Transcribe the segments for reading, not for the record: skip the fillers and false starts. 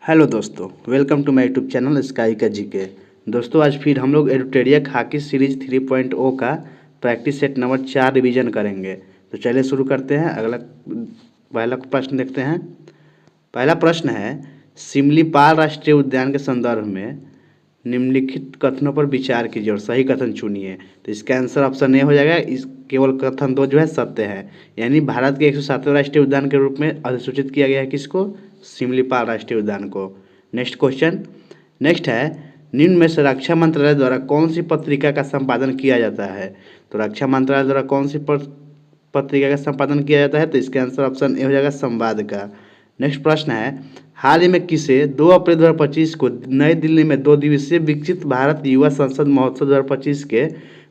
Hello दोस्तों, welcome to my YouTube channel sky का GK. दोस्तों आज फिर हम लोग एडुटेरिया खाकी सीरीज 3.0 का प्रैक्टिस सेट नंबर 4 रिवीजन करेंगे। तो चलिए शुरू करते हैं। पहला प्रश्न देखते हैं। पहला प्रश्न है, सिमलीपाल राष्ट्रीय उद्यान के संदर्भ में निम्नलिखित कथनों पर विचार कीजिए और सही कथन चुनिए। तो इसका आंसर ऑप्शन ए हो जाएगा। इस केवल कथन दो जो है सत्य है, यानी भारत के 107वें राष्ट्रीय उद्यान के रूप में अधिसूचित किया गया है किसको? सिमलीपाल राष्ट्रीय उद्यान को। Next question. नेक्स्ट है, निम्न में से रक्षा मंत्रालय द्वारा कौन सी पत्रिका का संपादन किया जाता है? तो रक्षा मंत्रालय द्वारा कौन सी पत्रिका का संपादन किया जाता है? तो इसका आंसर ऑप्शन ए हो जाएगा, संवाद का। नेक्स्ट प्रश्न है, हाल ही में किसे 2 अप्रैल 2025 को नई दिल्ली में 2 दिवसीय विकसित भारत युवा संसद महोत्सव 2025 के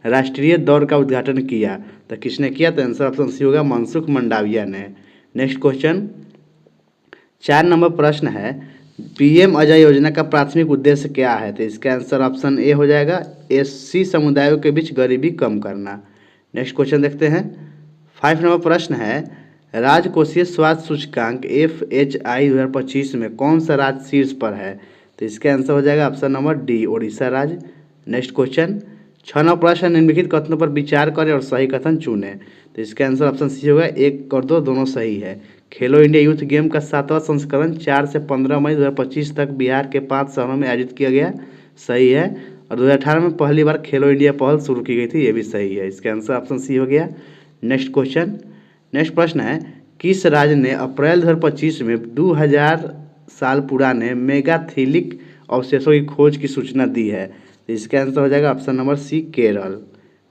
राष्ट्रीय दौर का उद्घाटन किया? तो किसने किया? तो आंसर ऑप्शन सी होगा, मनसुख मंडाविया ने। नेक्स्ट क्वेश्चन 4 नंबर प्रश्न है, पीएम अजय योजना का प्राथमिक उद्देश्य क्या है? तो इसका आंसर ऑप्शन ए हो जाएगा, एससी समुदायों के बीच गरीबी कम करना। नेक्स्ट क्वेश्चन देखते हैं। 5 नंबर प्रश्न है, राजकोषीय स्वास्थ्य सूचकांक FHI 2025 में कौन सा राज्य शीर्ष पर है? तो इसका आंसर हो जाएगा ऑप्शन नंबर डी, उड़ीसा राज्य। नेक्स्ट क्वेश्चन 6 नंबर प्रश्न, निम्नलिखित कथनों पर विचार करें और सही कथन चुनें। तो इसका आंसर ऑप्शन सी होगा, 1 और 2 दोनों सही है। खेलो इंडिया यूथ गेम का 7वां संस्करण 4 से 15 मई 2025 तक बिहार के 5 शहरों में आयोजित किया गया, सही है। और 2018 में पहली बार खेलो इंडिया पहल शुरू की गई थी, ये भी सही है। इसका आंसर ऑप्शन सी हो गया। Next question. नेक्स्ट प्रश्न है, किस राज्य ने अप्रैल 2025 में 2000 साल पुराने मेगाथीलिक अवशेषों की खोज की सूचना दी है? तो इसका आंसर हो जाएगा option number C, Kerala.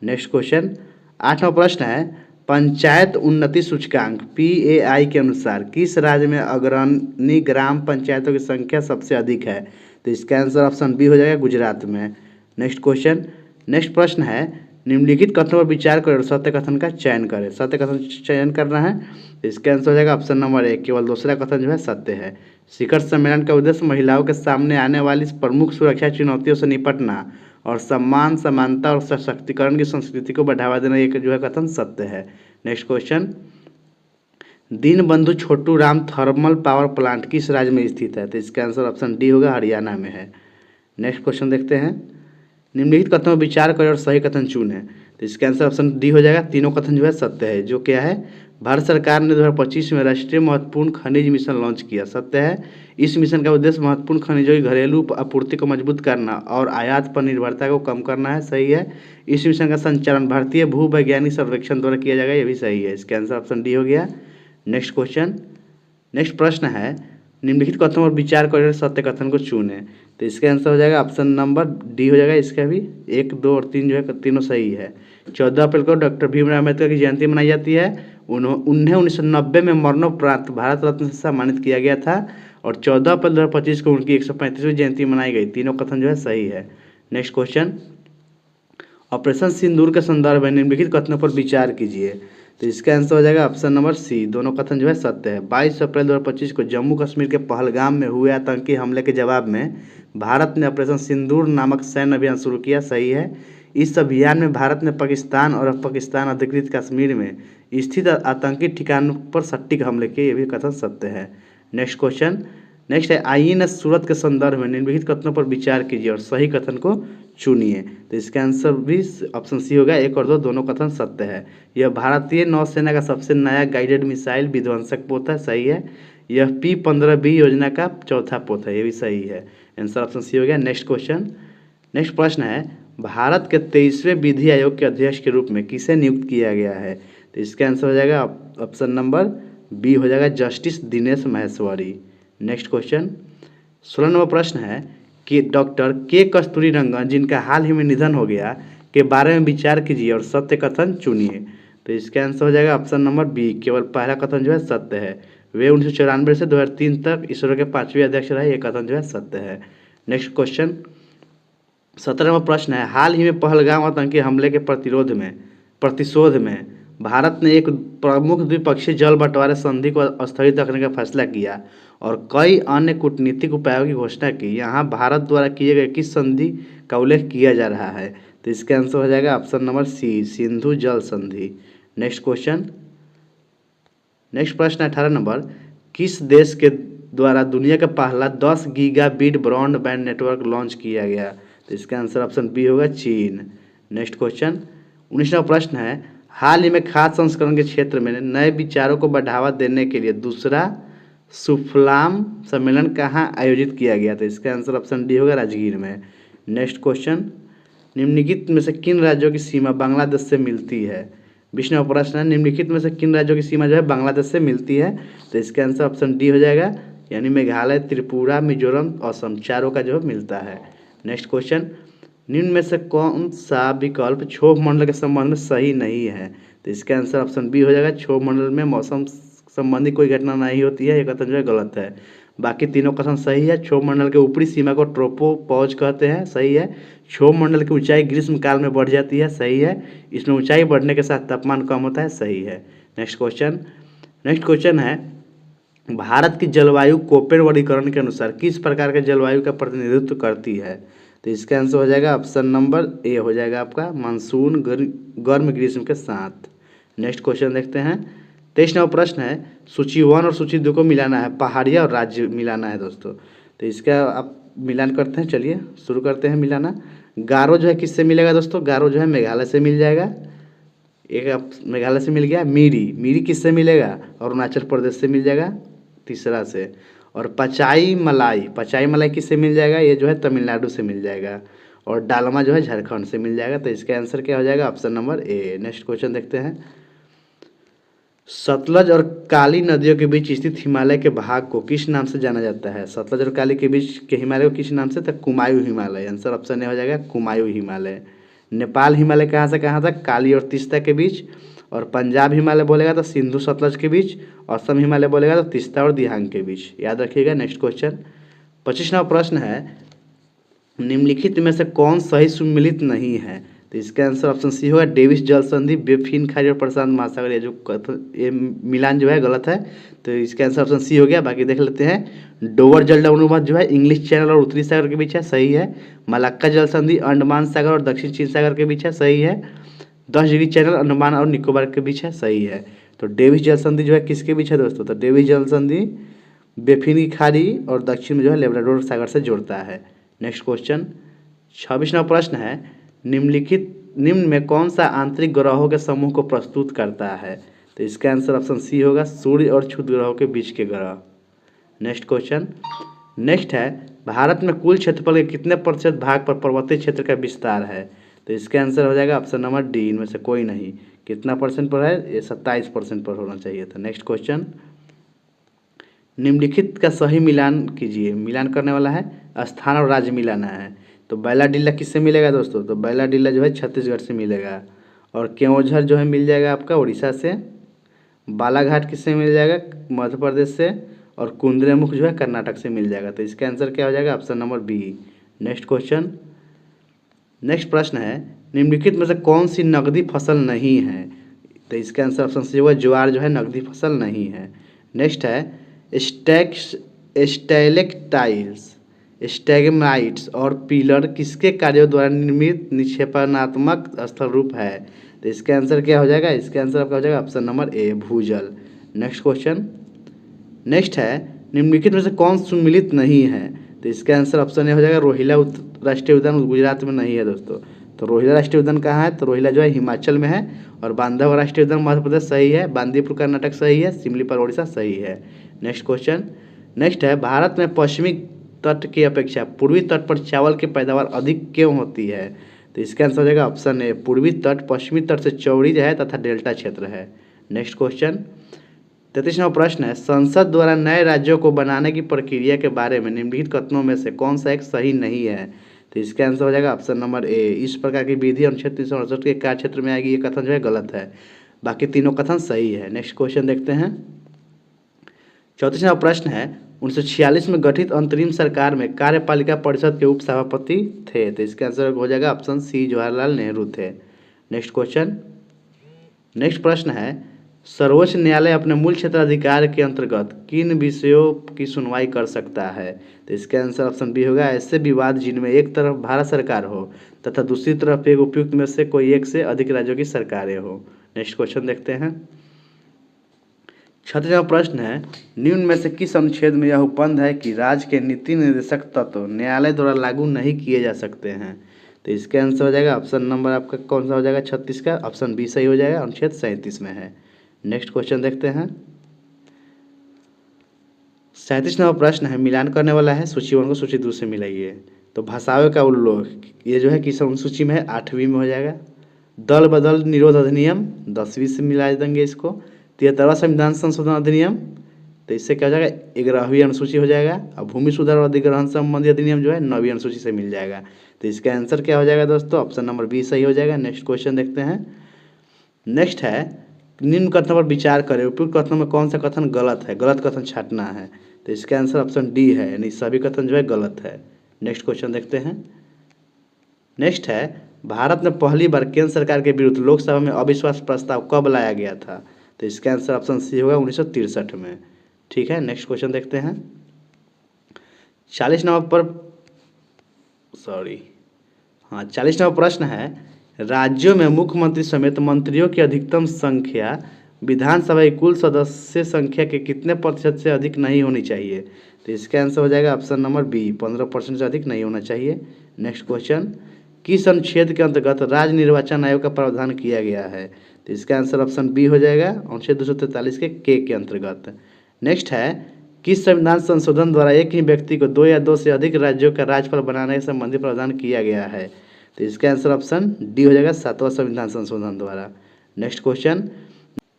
Next question 8वां प्रश्न है, पंचायत उन्नति सूचकांक PAI के अनुसार किस राज्य में अग्रणी ग्राम पंचायतों की संख्या सबसे अधिक है? तो इसका आंसर ऑप्शन बी हो जाएगा, गुजरात में। Next question. नेक्स्ट प्रश्न है, निम्नलिखित कथनों पर विचार करें और सत्य कथन का चयन करें। सत्य कथन चयन करना है, तो इसका आंसर हो जाएगा ऑप्शन नंबर ए, केवल दूसरा कथन जो है सत्य है। शिखर सम्मेलन का उद्देश्य महिलाओं के सामने आने वाली प्रमुख सुरक्षा चुनौतियों से निपटना और सम्मान, समानता और सशक्तिकरण की संस्कृति को बढ़ावा देना, एक जो है कथन सत्य है। Next question, Deenbandhu Chhotu Ram thermal power plant किस राज्य में स्थित है? तो इसका आंसर ऑप्शन डी होगा, हरियाणा में है। नेक्स्ट क्वेश्चन देखते हैं, निम्नलिखित कथनों पर विचार करें और सही कथन चुनें। तो इसका आंसर ऑप्शन डी हो जाएगा, तीनों कथन जो है सत्य है। जो क्या है, भारत सरकार ने 2025 में राष्ट्रीय महत्वपूर्ण खनिज मिशन लॉन्च किया, सत्य है। इस मिशन का उद्देश्य महत्वपूर्ण खनिजों की घरेलू आपूर्ति को मजबूत करना और आयात पर निर्भरता को कम करना है, सही है। इस मिशन का संचालन भारतीय भूवैज्ञानिक सर्वेक्षण द्वारा किया जाएगा, ये भी सही है। इसका आंसर ऑप्शन डी हो गया। Next question. नेक्स्ट प्रश्न है, निम्नलिखित कथनों पर विचार कर सत्य कथन को चुने। तो इसका आंसर हो जाएगा ऑप्शन नंबर डी हो जाएगा। इसका भी 1, 2 और 3 जो है तीनों सही है। 14 अप्रैल को डॉक्टर भीमराव अम्बेडकर की जयंती मनाई जाती है। उन्हें 1990 में मरणोपरांत भारत रत्न से सम्मानित किया गया था और 14 अप्रैल 2025 को उनकी 135वीं जयंती मनाई गई। तीनों कथन जो है सही है। नेक्स्ट क्वेश्चन, ऑपरेशन सिंदूर के संदर्भ में निम्नलिखित कथनों पर विचार कीजिए। तो इसका आंसर हो जाएगा ऑप्शन नंबर सी, दोनों कथन जो है सत्य है। 22 अप्रैल 2025 को जम्मू कश्मीर के पहलगाम में हुए आतंकी हमले के जवाब में भारत ने ऑपरेशन सिंदूर नामक सैन्य अभियान शुरू किया, सही है। इस अभियान में भारत ने पाकिस्तान और पाकिस्तान अधिकृत कश्मीर में स्थित आतंकी ठिकानों पर सटीक हमले किए, ये भी कथन सत्य है। Next question. नेक्स्ट है, INS सूरत के संदर्भ में निम्नलिखित कथनों पर विचार कीजिए और सही कथन को चुनिए। तो इसका आंसर भी ऑप्शन सी होगा, 1 और 2 दोनों कथन सत्य है। यह भारतीय नौसेना का सबसे नया गाइडेड मिसाइल विध्वंसक पोत है, सही है। यह P-15B योजना का चौथा पोत है, ये भी सही है। आंसर ऑप्शन सी हो गया। Next question. नेक्स्ट प्रश्न है, भारत के 23वें विधि आयोग के अध्यक्ष के रूप में किसे नियुक्त किया गया है? तो इसका आंसर हो जाएगा ऑप्शन नंबर बी हो जाएगा, justice Dinesh Maheshwari. Next question 16 number प्रश्न है कि डॉक्टर के कस्तूरी रंगन जिनका हाल ही में निधन हो गया के बारे में विचार कीजिए और सत्य कथन चुनिए। तो इसका आंसर हो जाएगा ऑप्शन नंबर बी, केवल पहला कथन जो है सत्य है। वे 1994 से 2003 तक इसरो के 5वें अध्यक्ष रहे, ये कथन जो है सत्य है। नेक्स्ट क्वेश्चन 17 नंबर प्रश्न है, हाल ही में पहलगाम आतंकी हमले के प्रतिशोध में भारत ने एक प्रमुख द्विपक्षीय जल बंटवारे संधि को स्थगित रखने का फैसला किया और कई अन्य कूटनीतिक उपायों की घोषणा की। यहाँ भारत द्वारा किए गए किस संधि का उल्लेख किया जा रहा है? तो इसका आंसर हो जाएगा ऑप्शन नंबर सी, सिंधु जल संधि। Next question. नेक्स्ट प्रश्न 18 नंबर, किस देश के द्वारा दुनिया का पहला 10 गीगाबिट ब्रॉडबैंड नेटवर्क लॉन्च किया गया? तो इसका आंसर ऑप्शन बी होगा चीन। नेक्स्ट क्वेश्चन 19वां प्रश्न है, हाल ही में खाद्य संस्करण के क्षेत्र में नए विचारों को बढ़ावा देने के लिए दूसरा सुफलाम सम्मेलन कहाँ आयोजित किया गया? तो इसका आंसर ऑप्शन डी होगा राजगीर में। नेक्स्ट क्वेश्चन, निम्नलिखित में से किन राज्यों की सीमा बांग्लादेश से मिलती है? 20वां प्रश्न है, निम्नलिखित में से किन राज्यों की सीमा जो है बांग्लादेश से मिलती है? तो इसका आंसर ऑप्शन डी हो जाएगा, यानी मेघालय, त्रिपुरा, मिजोरम, असम, चारों का जो मिलता है। नेक्स्ट क्वेश्चन, निम्न में से कौन सा विकल्प क्षोभ मंडल के संबंध में सही नहीं है? तो इसका आंसर ऑप्शन बी हो जाएगा, क्षोभ मंडल में मौसम संबंधी कोई घटना नहीं होती है, ये कथन जो है गलत है। बाकी तीनों कथन सही है। क्षोभ मंडल के ऊपरी सीमा को ट्रोपोपॉज कहते हैं, सही है। क्षोभ मंडल की ऊंचाई ग्रीष्म काल में बढ़ जाती है, सही है। इसमें ऊंचाई बढ़ने के साथ तापमान कम होता है, सही है। नेक्स्ट क्वेश्चन है, भारत की जलवायु कोपेन वर्गीकरण के अनुसार किस प्रकार के जलवायु का प्रतिनिधित्व करती है? तो इसका आंसर हो जाएगा ऑप्शन नंबर ए हो जाएगा आपका, मानसून गर्म ग्रीष्म के साथ। नेक्स्ट क्वेश्चन देखते हैं, 23वां प्रश्न है, सूची 1 और सूची 2 को मिलाना है, पहाड़िया और राज्य मिलाना है दोस्तों। तो इसका आप मिलान करते हैं, चलिए शुरू करते हैं मिलाना। गारो जो है किससे मिलेगा दोस्तों? गारो जो है मेघालय से मिल जाएगा, एक आप मेघालय से मिल गया। मिरी किससे मिलेगा? अरुणाचल प्रदेश से मिल जाएगा, तीसरा से। और पचाई मलाई किससे मिल जाएगा? ये जो है तमिलनाडु से मिल जाएगा। और डालमा जो है झारखंड से मिल जाएगा। तो इसका आंसर क्या हो जाएगा? Option number A. Next question देखते हैं, सतलज और काली नदियों के बीच स्थित हिमालय के भाग को किस नाम से जाना जाता है? सतलज और काली के बीच के हिमालय को किस नाम से? तो Kumaon Himalaya. Answer option A हो जाएगा, कुमायूं हिमालय। नेपाल हिमालय कहाँ से कहाँ तक? काली और तीस्ता के बीच। और पंजाब हिमालय बोलेगा तो सिंधु सतलज के बीच। असम हिमालय बोलेगा तो तीस्ता और दिहांग के बीच, याद रखिएगा। नेक्स्ट क्वेश्चन 25वां प्रश्न है, निम्नलिखित में से कौन सही सुमेलित नहीं है? तो इसका आंसर ऑप्शन सी होगा, डेविस जल संधि, बेफिन खाड़ी और प्रशांत महासागर। ये मिलान जो है गलत है, तो इसका आंसर ऑप्शन सी हो गया। बाकी देख लेते हैं, डोवर जल अनुबंध जो है इंग्लिश चैनल और उत्तरी सागर के बीच है, सही है। मलाक्का जल संधि अंडमान सागर और दक्षिण चीन सागर के बीच है, सही है। 10 डिग्री चैनल अंडमान और निकोबार के बीच है, सही है। तो डेविस जल संधि जो है किसके बीच है दोस्तों? तो डेविस जल संधि बेफिन की खाड़ी और दक्षिण में जो है लेब्राडोर सागर से जोड़ता है। नेक्स्ट क्वेश्चन 26वां प्रश्न है, निम्न में कौन सा आंतरिक ग्रहों के समूह को प्रस्तुत करता है? तो इसका आंसर ऑप्शन सी होगा, सूर्य और क्षुद्र ग्रहों के बीच के ग्रह। नेक्स्ट है, भारत में कुल क्षेत्रफल के कितने प्रतिशत भाग पर पर्वतीय क्षेत्र का विस्तार है? तो इसका आंसर हो जाएगा ऑप्शन नंबर डी, इनमें से कोई नहीं। कितना परसेंट पर है? ये 27% पर होना चाहिए था। नेक्स्ट क्वेश्चन, निम्नलिखित का सही मिलान कीजिए। मिलान करने वाला है, स्थान और राज्य मिलाना है। तो बैलाडिल्ला किससे मिलेगा दोस्तों? तो बैलाडिल्ला जो है छत्तीसगढ़ से मिलेगा। और केओंझर जो है मिल जाएगा आपका उड़ीसा से। बालाघाट किससे मिल जाएगा? मध्य प्रदेश से। और कुंद्रेमुख जो है कर्नाटक से मिल जाएगा। तो इसका आंसर क्या हो जाएगा? Option number B. नेक्स्ट प्रश्न है, निम्नलिखित में से कौन सी नकदी फसल नहीं है? तो इसका आंसर ऑप्शन सी होगा, ज्वार जो है नकदी फसल नहीं है। नेक्स्ट है, स्टैलेक्टाइल्स, स्टैगमाइट्स और पिलर किसके कार्यों द्वारा निर्मित निक्षेपणात्मक स्थल रूप है? तो इसका आंसर क्या हो जाएगा? इसका आंसर आपका हो जाएगा ऑप्शन नंबर ए, भूजल। नेक्स्ट है, निम्नलिखित में से कौन सुमेलित नहीं है? तो इसका आंसर ऑप्शन ए हो जाएगा, रोहिला राष्ट्रीय उद्यान गुजरात में नहीं है दोस्तों। तो रोहिला राष्ट्रीय उद्यान कहाँ है? तो रोहिला जो है हिमाचल में है। और बांधव राष्ट्रीय उद्यान मध्य प्रदेश, सही है। बांदीपुर कर्नाटक, सही है। सिमलीपाल उड़ीसा, सही है। नेक्स्ट है, भारत में पश्चिमी तट की अपेक्षा पूर्वी तट पर चावल की पैदावार अधिक क्यों होती है? तो इसका आंसर हो जाएगा ऑप्शन ए, पूर्वी तट पश्चिमी तट से चौड़ी है तथा डेल्टा क्षेत्र है। नेक्स्ट क्वेश्चन 33वां प्रश्न है, संसद द्वारा नए राज्यों को बनाने की प्रक्रिया के बारे में निम्नलिखित कथनों में से कौन सा एक सही नहीं है? तो इसका आंसर हो जाएगा ऑप्शन नंबर ए, इस प्रकार की विधि अनुच्छेद 368 के कार्य क्षेत्र में आएगी, ये कथन जो है गलत है। बाकी तीनों कथन सही है। नेक्स्ट क्वेश्चन देखते हैं, 34वां प्रश्न है, 1946 में गठित अंतरिम सरकार में कार्यपालिका परिषद के उपसभापति थे? तो इसका आंसर हो जाएगा ऑप्शन सी, जवाहरलाल नेहरू थे। नेक्स्ट प्रश्न है, सर्वोच्च न्यायालय अपने मूल क्षेत्राधिकार के अंतर्गत किन विषयों की सुनवाई कर सकता है? तो इसका आंसर ऑप्शन बी होगा, ऐसे विवाद जिनमें एक तरफ भारत सरकार हो तथा दूसरी तरफ एक उपयुक्त में से कोई एक से अधिक राज्यों की सरकारें हो। नेक्स्ट क्वेश्चन देखते हैं, 36वां प्रश्न है, निम्न में से किस अनुच्छेद में यह उपबंध है कि राज्य के नीति निर्देशक तत्व न्यायालय द्वारा लागू नहीं किए जा सकते हैं। तो इसका आंसर हो जाएगा ऑप्शन नंबर आपका कौन सा हो जाएगा 36 का, ऑप्शन बी सही हो जाएगा, अनुच्छेद 37 में है। नेक्स्ट क्वेश्चन देखते हैं। 37वां प्रश्न है, मिलान करने वाला है, सूची 1 को सूची 2 से मिलाइए। तो भाषाओं का उल्लेख ये जो है किस अनुसूची में है, 8वीं में हो जाएगा। दल बदल निरोध अधिनियम 10वीं से मिला देंगे इसको। 73वां संविधान संशोधन अधिनियम, तो इससे क्या हो जाएगा 11वीं अनुसूची हो जाएगा। और भूमि सुधार और अधिग्रहण संबंधी अधिनियम जो है 9वीं अनुसूची से मिल जाएगा। तो इसका आंसर क्या हो जाएगा दोस्तों, ऑप्शन नंबर बी सही हो जाएगा। नेक्स्ट क्वेश्चन देखते हैं। नेक्स्ट है, निम्न कथनों पर विचार करें, उपयुक्त कथनों में कौन सा कथन गलत है, गलत कथन छांटना है। तो इसका आंसर ऑप्शन डी है, यानी सभी कथन जो है गलत है। नेक्स्ट क्वेश्चन देखते हैं। नेक्स्ट है, भारत में पहली बार केंद्र सरकार के विरुद्ध लोकसभा में अविश्वास प्रस्ताव कब लाया गया था। तो इसका आंसर ऑप्शन सी होगा 1963 में। ठीक है, नेक्स्ट क्वेश्चन देखते हैं। 40वां प्रश्न है, राज्यों में मुख्यमंत्री समेत मंत्रियों की अधिकतम संख्या विधानसभा की कुल सदस्य संख्या के कितने प्रतिशत से अधिक नहीं होनी चाहिए। तो इसका आंसर हो जाएगा ऑप्शन नंबर बी, 15% से अधिक नहीं होना चाहिए। नेक्स्ट क्वेश्चन, किस अनुच्छेद के अंतर्गत राज्य निर्वाचन आयोग का प्रावधान किया गया है। तो इसका आंसर ऑप्शन बी हो जाएगा, अनुच्छेद 243 के अंतर्गत। नेक्स्ट है, किस संविधान संशोधन द्वारा एक ही व्यक्ति को 2 या 2 से अधिक राज्यों का राज्यपाल बनाने संबंधी प्रावधान किया गया है। तो इसका आंसर ऑप्शन डी हो जाएगा, 7वां संविधान संशोधन द्वारा। नेक्स्ट क्वेश्चन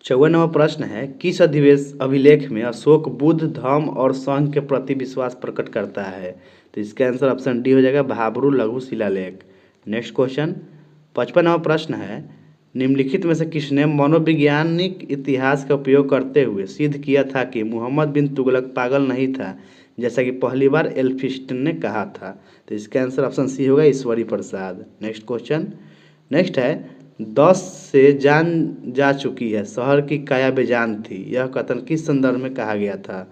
54वां प्रश्न है, किस अभिलेख में अशोक बुद्ध धम्म और संघ के प्रति विश्वास प्रकट करता है। तो इसका आंसर ऑप्शन डी हो जाएगा, भाब्रू लघु शिलालेख। नेक्स्ट क्वेश्चन 55वां प्रश्न है, निम्नलिखित में से किसने मनोवैज्ञानिक इतिहास का उपयोग करते हुए सिद्ध किया था कि मुहम्मद बिन तुगलक पागल नहीं था, जैसा कि पहली बार एल्फिंस्टन ने कहा था। तो इसका आंसर ऑप्शन सी होगा, Ishwari Prasad. Next question next है, 10 से जान जा चुकी है, शहर की काया बेजान थी, यह कथन किस संदर्भ में कहा गया था।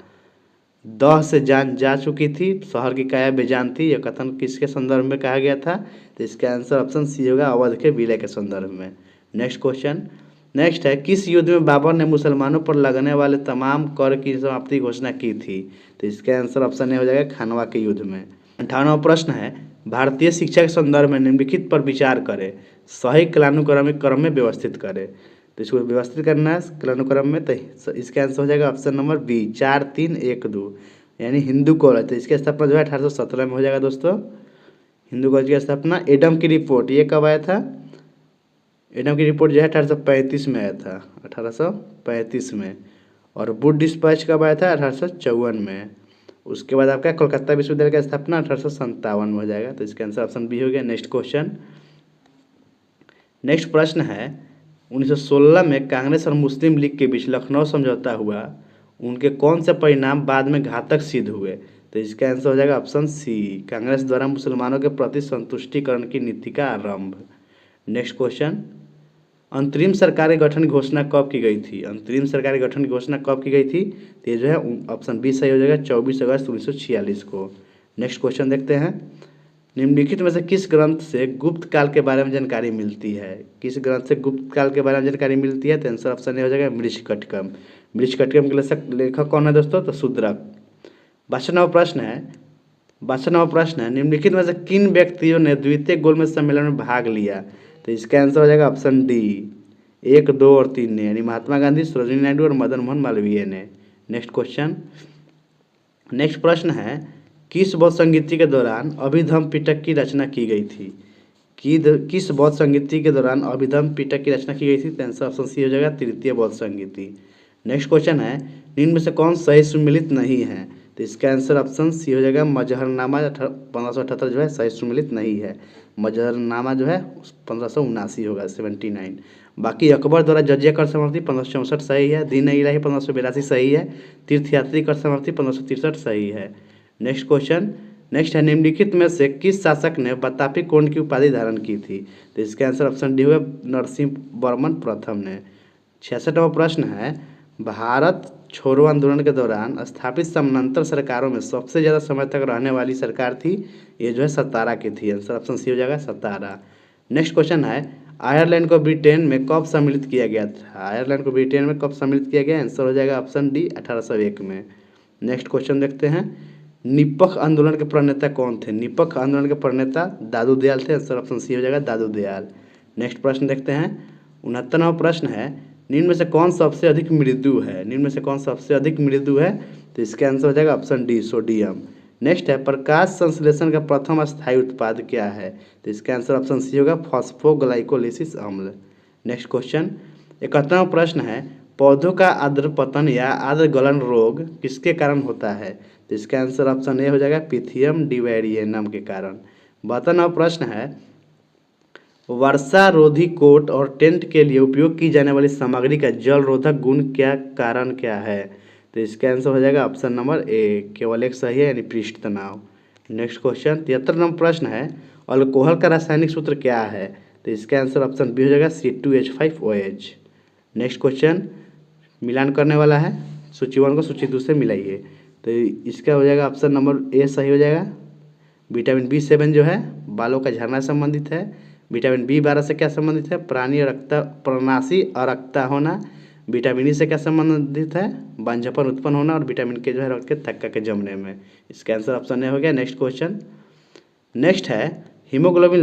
10 से जान जा चुकी थी, शहर की काया बेजान थी, यह कथन किसके संदर्भ में कहा गया था। तो इसका आंसर ऑप्शन सी होगा, अवध के विलय के संदर्भ में। नेक्स्ट क्वेश्चन नेक्स्ट है, किस युद्ध में बाबर ने मुसलमानों पर लगने वाले तमाम कर की समाप्ति घोषणा की थी। तो इसका आंसर ऑप्शन ए हो जाएगा, खानवा के युद्ध में। 58वां प्रश्न है, भारतीय शिक्षा के संदर्भ में निम्नलिखित पर विचार करें, सही कालानुक्रमिक क्रम में व्यवस्थित करें। तो इसको व्यवस्थित करना है कालानुक्रम में। तो इसका आंसर हो जाएगा ऑप्शन नंबर बी, 4 3 1 2, यानी हिंदू कॉलेज। तो इसकी स्थापना जो है 1817 में हो जाएगा दोस्तों, हिंदू कॉलेज की स्थापना। एडम की रिपोर्ट ये कब आया था, एडम की रिपोर्ट जो है 1835 में आया था, 1835 में। और वुड डिस्पैच कब आया था, 1854 में। उसके बाद आपका कोलकाता विश्वविद्यालय की स्थापना 1857 में हो जाएगा। तो इसका आंसर ऑप्शन बी हो गया। नेक्स्ट क्वेश्चन नेक्स्ट प्रश्न है, 1916 में कांग्रेस और मुस्लिम लीग के बीच लखनऊ समझौता हुआ, उनके कौन से परिणाम बाद में घातक सिद्ध हुए। तो इसका आंसर हो जाएगा ऑप्शन सी, कांग्रेस द्वारा मुसलमानों के प्रति संतुष्टिकरण की नीति का आरंभ। नेक्स्ट क्वेश्चन, अंतरिम सरकार के गठन की घोषणा कब की गई थी। अंतरिम सरकार के गठन की घोषणा कब की गई थी। तो ये जो है ऑप्शन बी सही हो जाएगा, 24 अगस्त 1946 को। नेक्स्ट क्वेश्चन देखते हैं, निम्नलिखित में से किस ग्रंथ से गुप्त काल के बारे में जानकारी मिलती है। किस ग्रंथ से गुप्त काल के बारे में जानकारी मिलती है। तो आंसर ऑप्शन ए हो जाएगा, मृच्छकटिकम। मृच्छकटिकम के लेखक कौन है दोस्तों, तो शूद्रक। 52वां प्रश्न है, निम्नलिखित में से किन व्यक्तियों ने द्वितीय गोलमेज सम्मेलन में भाग लिया। तो इसका आंसर हो जाएगा ऑप्शन डी, 1 2 और 3 ने, यानी महात्मा गांधी, सरोजिनी नायडू और मदन मोहन मालवीय ने। नेक्स्ट क्वेश्चन नेक्स्ट प्रश्न है, किस बौद्ध संगीति के दौरान अभिधम्म पिटक की रचना की गई थी। किस बौद्ध संगीति के दौरान अभिधम्म पिटक की रचना की गई थी। तो आंसर ऑप्शन सी हो जाएगा, तृतीय बौद्ध संगीति। नेक्स्ट क्वेश्चन है, निम्न में से कौन सही सुमिलित नहीं है। तो इसका आंसर ऑप्शन सी हो जाएगा, मजहरनामा 1578 जो है सही सुमिलित नहीं है। मजहरनामा जो है 1579 होगा, 79। बाकी अकबर द्वारा जजिया कर समर्थी 1564 सही है। दीन इलाही 1582 सही है। तीर्थयात्री कर समर्थी 1563 सही है। नेक्स्ट क्वेश्चन नेक्स्ट है, निम्नलिखित में से किस शासक ने बतापी कोंड की उपाधि धारण की थी। तो इसका आंसर ऑप्शन डी होगा, नरसिंह वर्मन प्रथम ने। 66वां प्रश्न है, भारत छोड़ो आंदोलन के दौरान स्थापित समानांतर सरकारों में सबसे ज़्यादा समय तक रहने वाली सरकार थी, ये जो है सतारा की थी। आंसर ऑप्शन सी हो जाएगा, सतारा। नेक्स्ट क्वेश्चन है, आयरलैंड को ब्रिटेन में कब सम्मिलित किया गया था? आयरलैंड को ब्रिटेन में कब सम्मिलित किया गया? आंसर हो जाएगा ऑप्शन डी 1801 में। नेक्स्ट क्वेश्चन देखते हैं, निपख आंदोलन के प्रणेता कौन थे? निपख आंदोलन के प्रणेता दादू दयाल थे। आंसर ऑप्शन सी हो जाएगा दादू दयाल। नेक्स्ट प्रश्न देखते हैं, 69वां प्रश्न है, निम्न में से कौन सबसे अधिक मृदु है? निम्न में से कौन सबसे अधिक मृदु है? तो इसका आंसर हो जाएगा ऑप्शन डी सोडियम। नेक्स्ट है, प्रकाश संश्लेषण का प्रथम स्थायी उत्पाद क्या है? तो इसका आंसर ऑप्शन सी होगा फॉस्फोग्लाइकोलिसिस अम्ल। नेक्स्ट क्वेश्चन 71वां प्रश्न है, पौधों का आर्द्र पतन या आर्द्र गलन रोग किसके कारण होता है? तो इसका आंसर ऑप्शन ए हो जाएगा पिथियम डिवेरिएनम के कारण। 72वां प्रश्न है, वर्षारोधी कोट और टेंट के लिए उपयोग की जाने वाली सामग्री का जल रोधक गुण क्या कारण क्या है? तो इसका आंसर हो जाएगा ऑप्शन नंबर ए, केवल एक सही है, यानी पृष्ठ तनाव। नेक्स्ट क्वेश्चन 73 नंबर प्रश्न है, अल्कोहल का रासायनिक सूत्र क्या है? तो इसका आंसर ऑप्शन बी हो जाएगा C2H5OH। नेक्स्ट क्वेश्चन मिलान करने वाला है, सूची 1 को सूची 2 से मिलाइए। तो इसका हो जाएगा ऑप्शन नंबर ए सही हो जाएगा। विटामिन B7 जो है बालों का झड़ना संबंधित है। विटामिन B12 से क्या संबंधित है? प्रणाशी अरक्ता होना। विटामिन ई से क्या संबंधित है? बांझपन उत्पन्न होना। और विटामिन के जो है रक्त के थक्का के जमने में। इसका आंसर ऑप्शन ए हो गया। नेक्स्ट क्वेश्चन नेक्स्ट है, हीमोग्लोबिन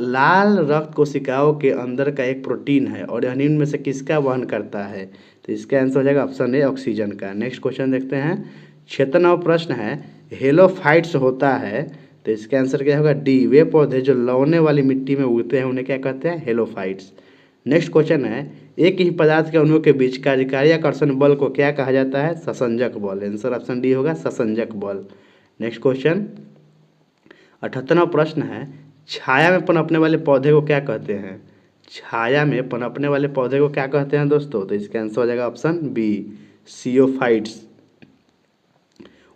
लाल रक्त कोशिकाओं के अंदर का एक प्रोटीन है और यह निम्न में से किसका वहन करता है? तो इसका आंसर हो जाएगा ऑप्शन ए ऑक्सीजन का। नेक्स्ट क्वेश्चन देखते हैं, 96वां प्रश्न है, हेलोफाइट्स होता है। तो इसका आंसर क्या होगा? डी, वे पौधे जो लौने वाली मिट्टी में उगते हैं उन्हें क्या कहते हैं? हेलोफाइट्स। नेक्स्ट क्वेश्चन है, एक ही पदार्थ के अणुओं के बीच कार्यकारी आकर्षण बल को क्या कहा जाता है? ससंजक बल। आंसर ऑप्शन डी होगा ससंजक बल। नेक्स्ट क्वेश्चन 78वां प्रश्न है, छाया में पनपने वाले पौधे को क्या कहते हैं? छाया में पनपने वाले पौधे को क्या कहते हैं दोस्तों? तो इसका आंसर हो जाएगा ऑप्शन बी, सियोफाइट्स।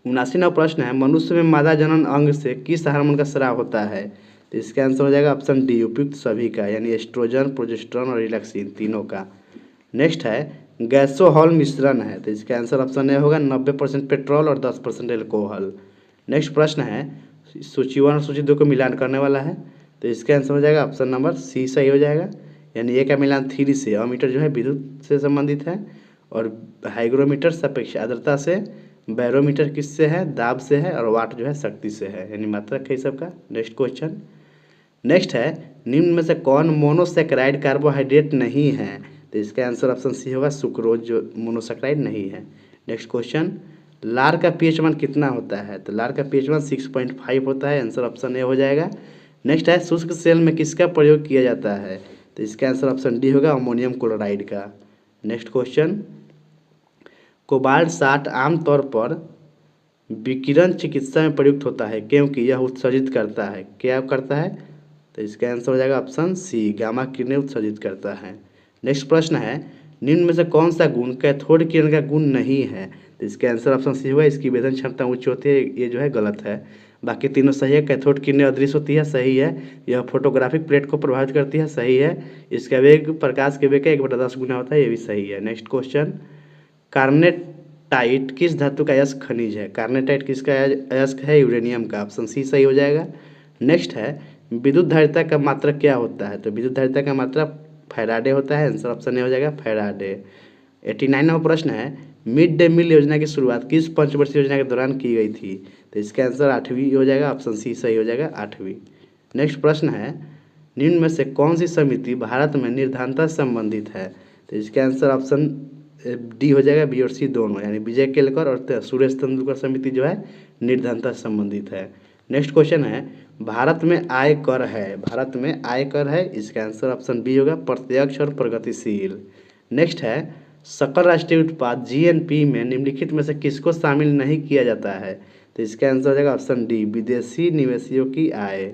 79वां प्रश्न है, मनुष्य में मादा जनन अंग से किस हार्मोन का स्राव होता है? तो इसका आंसर हो जाएगा ऑप्शन डी, उपयुक्त सभी का, यानी एस्ट्रोजन, प्रोजेस्टेरोन और रिलैक्सिन तीनों का। नेक्स्ट है, गैसोहॉल मिश्रण है। तो इसका आंसर ऑप्शन ए होगा 90% पेट्रोल और 10% एल्कोहल। नेक्स्ट प्रश्न है, सूची 1 और सूची 2 को मिलान करने वाला है। तो इसका आंसर हो जाएगा ऑप्शन नंबर सी सही हो जाएगा, यानी ए का मिलान 3 से। अमीटर जो है विद्युत से संबंधित है और हाइग्रोमीटर सापेक्ष आर्द्रता से, बैरोमीटर किससे है? दाब से है और वाट जो है शक्ति से है, यानी मात्रक है सबका। नेक्स्ट क्वेश्चन नेक्स्ट है, निम्न में से कौन मोनोसेकेराइड कार्बोहाइड्रेट नहीं है? तो इसका आंसर ऑप्शन सी होगा सुक्रोज, जो मोनोसेकेराइड नहीं है। नेक्स्ट क्वेश्चन, लार का pH मान कितना होता है? तो लार का pH मान 6.5 होता है। आंसर ऑप्शन ए हो जाएगा। नेक्स्ट है, शुष्क सेल में किसका प्रयोग किया जाता है? तो इसका आंसर ऑप्शन डी होगा अमोनियम क्लोराइड का। नेक्स्ट क्वेश्चन, कोबाल्ट 60 आमतौर पर विकिरण चिकित्सा में प्रयुक्त होता है क्योंकि यह उत्सर्जित करता है। क्या करता है? तो इसका आंसर हो जाएगा ऑप्शन सी, गामा किरणें उत्सर्जित करता है। नेक्स्ट प्रश्न है, निम्न में से कौन सा गुण कैथोड किरण का गुण नहीं है? तो इसका आंसर ऑप्शन सी होगा, इसकी वेधन क्षमता उच्च होती है। ये जो है गलत है, बाकी तीनों सही है। कैथोड किरणें अदृश्य होती है, सही है। यह फोटोग्राफिक प्लेट को प्रभावित करती है, सही है। इसका वेग प्रकाश के वेग का 1/10 गुना होता है, ये भी सही है। नेक्स्ट क्वेश्चन, कार्नेटाइट किस धातु का अयस्क खनिज है? कार्नेटाइट किसका अयस्क है? यूरेनियम का। ऑप्शन सी सही हो जाएगा। नेक्स्ट है, विद्युत धारिता का मात्रक क्या होता है? तो विद्युत धारिता का मात्रक फैराडे होता है। आंसर ऑप्शन ए हो जाएगा फैराडे। 89वां प्रश्न है, मिड डे मील योजना की शुरुआत किस पंचवर्षीय योजना के दौरान की गई थी? तो इसका आंसर 8वीं हो जाएगा। ऑप्शन सी सही हो जाएगा 8वीं। नेक्स्ट प्रश्न है, निम्न में से कौन सी समिति भारत में निर्धनता से संबंधित है? तो इसका आंसर ऑप्शन डी हो जाएगा, बी और सी दोनों, यानी विजय केलकर और सुरेश तेंदुलकर समिति जो है निर्धनता से संबंधित है। नेक्स्ट क्वेश्चन है, भारत में आय कर है। भारत में आय कर है, इसका आंसर ऑप्शन बी होगा, प्रत्यक्ष और प्रगतिशील। नेक्स्ट है, सकल राष्ट्रीय उत्पाद जीएनपी में निम्नलिखित में से किसको शामिल नहीं किया जाता है? तो इसका आंसर हो जाएगा ऑप्शन डी, विदेशी निवेशियों की आय।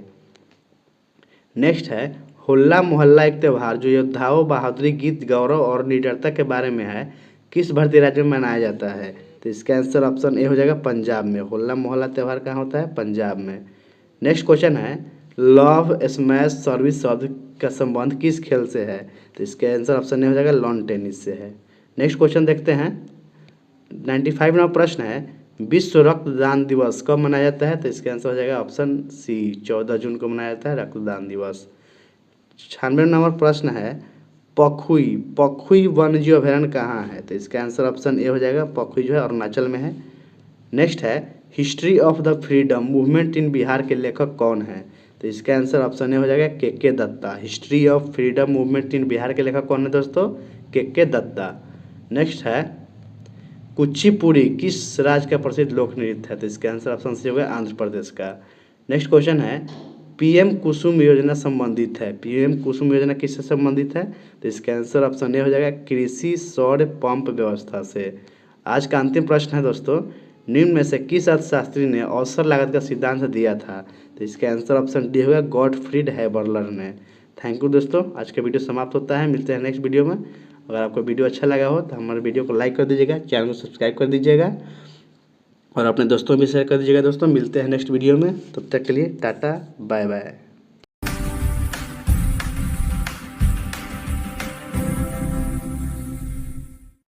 नेक्स्ट है, होल्ला मोहल्ला एक त्यौहार जो योद्धाओं, बहादुरी, गीत, गौरव और निडरता के बारे में है, किस भारतीय राज्य में मनाया जाता है? तो इसका आंसर ऑप्शन ए हो जाएगा, पंजाब में। होल्ला मोहल्ला त्यौहार कहाँ होता है? पंजाब में। नेक्स्ट क्वेश्चन है, लव स्मैश सर्विस शब्द का संबंध किस खेल से है? तो इसका आंसर ऑप्शन ए हो जाएगा, लॉन टेनिस से है। नेक्स्ट क्वेश्चन देखते हैं, 95वां प्रश्न है, विश्व रक्तदान दिवस कब मनाया जाता है? तो इसका आंसर हो जाएगा ऑप्शन सी, 14 जून को मनाया जाता है रक्तदान दिवस। 96 नंबर प्रश्न है, पखुई पखुई वन्यजीव अभयारण्य कहाँ है? तो इसका आंसर ऑप्शन ए हो जाएगा, पखुई जो है अरुणाचल में है। नेक्स्ट है, history of the freedom movement in Bihar के लेखक कौन है? तो इसका आंसर ऑप्शन ए हो जाएगा, K Datta. History of freedom movement in Bihar के लेखक कौन है दोस्तों? के दत्ता। नेक्स्ट है, कुचिपुड़ी किस राज्य का प्रसिद्ध लोक नृत्य है? तो इसका आंसर ऑप्शन सी होगा, आंध्र प्रदेश का। नेक्स्ट क्वेश्चन है, पीएम कुसुम योजना संबंधित है। पीएम कुसुम योजना किससे संबंधित है? तो इसका आंसर ऑप्शन ए हो जाएगा, कृषि सौर पंप व्यवस्था से। आज का अंतिम प्रश्न है दोस्तों, निम्न में से किस अर्थशास्त्री ने अवसर लागत का सिद्धांत दिया था? तो इसका आंसर ऑप्शन डी होगा, गॉटफ्रीड हैबरलर ने। थैंक यू दोस्तों, आज का वीडियो समाप्त होता है, मिलते हैं नेक्स्ट वीडियो में। अगर आपको वीडियो अच्छा लगा हो तो हमारे वीडियो को लाइक कर दीजिएगा, चैनल को सब्सक्राइब कर दीजिएगा और अपने दोस्तों में भी शेयर कर दीजिएगा। दोस्तों मिलते हैं नेक्स्ट वीडियो में, तब तक के लिए टाटा बाय बाय।